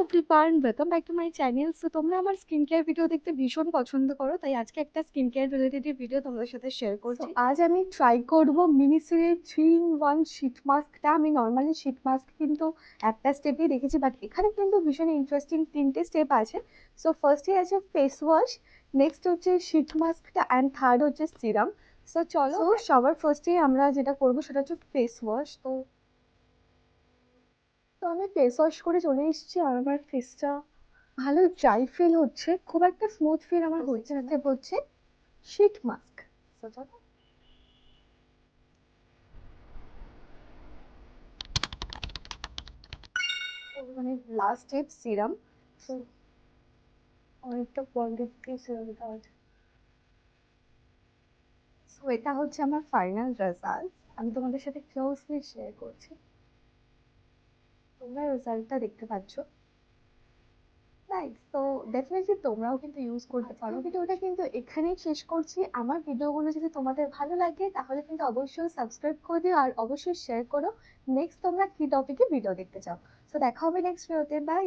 Everyone, welcome back to my channel. So তোমরা আমার skin care video দেখতে ভীষণ পছন্দ করো, তাই আজকে একটা স্কিন কেয়ার রিলেটেড ভিডিও তোমাদের সাথে শেয়ার করছি। আজ আমি ট্রাই করব মিনিসিরির 3-in-1 শীট মাস্কটা। আমি নর্মালি শীট মাস্ক কিন্তু একটা স্টেপেই দেখেছি, বাট এখানে কিন্তু ভীষণ ইন্টারেস্টিং 3টে স্টেপ আছে। সো ফার্স্টে আছে ফেস ওয়াশ, নেক্সট হচ্ছে শীট মাস্কটা, অ্যান্ড থার্ড হচ্ছে সিরাম। সো চলো, সবার ফার্স্টেই আমরা যেটা করবো সেটা হচ্ছে ফেস ওয়াশ। তো আমি ফেস ওয়াশ করে চলে এসেছি, আর আমার ফেসটা ভালো ড্রাই ফিল হচ্ছে, খুব একটা স্মুথ ফিল আমার হচ্ছে না। হচ্ছে শীট মাস্ক। মানে লাস্ট স্টেপ সিরাম। অনেকটা কোয়ান্টিটি সিরাম দিতে হবে। সো এটা হচ্ছে আমার ফাইনাল রেজাল্ট, আমি তোমাদের সাথে ক্লোজলি শেয়ার করছি। তোমরা রেজাল্টটা দেখতে পাচ্ছ। নাইস। তো ডেফিনেটলি তোমরাও কিন্তু ইউজ করতে পারো। ভিডিওটা কিন্তু এখানেই শেষ করছি। আমার ভিডিওগুলো যদি তোমাদের ভালো লাগে তাহলে কিন্তু অবশ্যই সাবস্ক্রাইব করে দিও, আর অবশ্যই শেয়ার করো নেক্সট তোমরা কি টপিকে ভিডিও দেখতে চাও। তো দেখা হবে নেক্সট ভিডিওতে। বাই।